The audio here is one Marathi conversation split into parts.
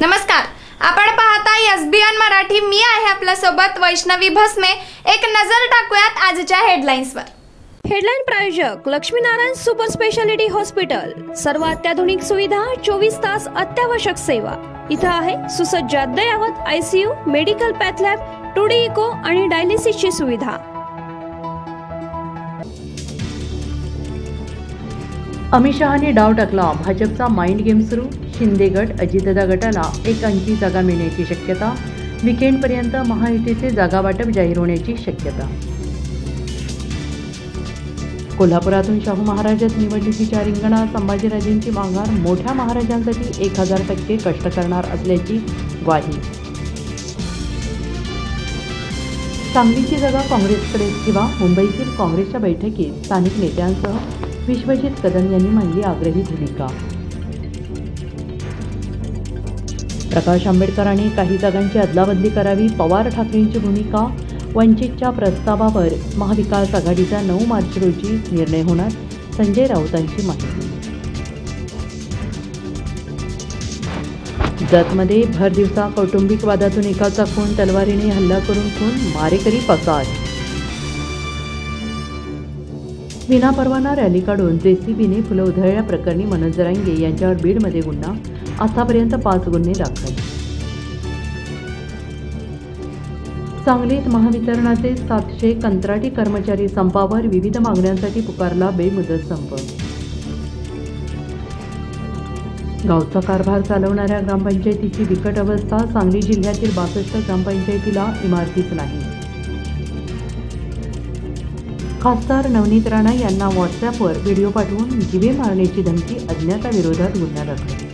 नमस्कार, आपण पाहता एसबीएन मराठी। मी आहे आपल्या सोबत वैष्णवी भस्मे। एक नजर टाकूयात आजच्या हेडलाईन्सवर। हेडलाईन प्रायोजक लक्ष्मीनारायण सुपर स्पेशालिटी हॉस्पिटल। सर्व अत्याधुनिक सुविधा, 24 तास अत्यावश्यक सेवा। इथे आहे सुसज्ज अद्ययावत ICU, medical path lab, 2D echo आणि डायलिसिसची सुविधा। अमित शहाने डाव टाकला, भाजपचा माइंड गेम सुरू। शिंदे गट अजितदादा गटाला 1 अंकी जागा मिळण्याची शक्यता। वीकेंडपर्यंत महायुतीचे जागा वाटप जाहीर होण्याची शक्यता। कोल्हापुरातून शाहू महाराजात निवडणुकीच्या रिंगणात संभाजीराजेंची माघार। मोठ्या महाराजांसाठी 1000% कष्ट करणार असल्याची ग्वाही। सांगलीची जागा काँग्रेसकडे किंवा मुंबईतील काँग्रेसच्या बैठकीत स्थानिक नेत्यांसह विश्वजित कदम यांनी मांडली आग्रही भूमिका। प्रकाश आंबेडकरांनी काही जागांची अदलाबदली करावी, पवार ठाकरेंची भूमिका। वंचितच्या प्रस्तावावर महाविकास आघाडीचा 9 मार्च रोजी निर्णय होणार, संजय राऊतांची माहिती। जतमध्ये भर दिवसा कौटुंबिक वादातून एकाचा खून, तलवारीने हल्ला करून खून, मारेकरी पसार। विनापरवाना रॅली काढून जेसीबीने फुलं उधळल्याप्रकरणी मनोज जरांगे यांच्यावर बीडमध्ये गुन्हा, आतापर्यंत 5 गुन्हे दाखल। सांगलीत महावितरणाचे 700 कंत्राटी कर्मचारी संपावर, विविध मागण्यांसाठी पुकारला बेमुदत संप। गावचा कारभार चालवणाऱ्या ग्रामपंचायतीची बिकट अवस्था, सांगली जिल्ह्यातील 62 ग्रामपंचायतीला इमारतीच नाही। खासदार नवनीत राणा यांना व्हॉट्सअॅपवर व्हिडिओ पाठवून जीवे मारण्याची धमकी, अज्ञाताविरोधात गुन्हा दाखल।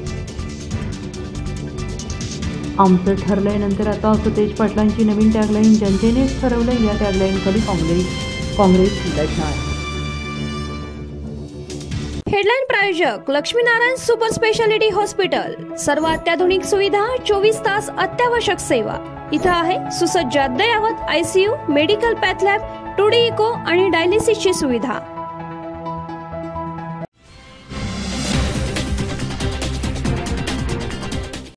आमचं ठरलंय आता सुतेज पाटलांची नवीन टॅगलाईन, जनतेनेच ठरवलं। या टॅगलाईनखाली काँग्रेस लढणार। हेडलाईन प्रायोजक लक्ष्मीनारायण सुपर स्पेशालिटी हॉस्पिटल। सर्व अत्याधुनिक सुविधा, 24 तास अत्यावश्यक सेवा। इथे आहे सुसज्ज अद्ययावत ICU, medical path lab, 2D echo आणि डायलिसिसची सुविधा।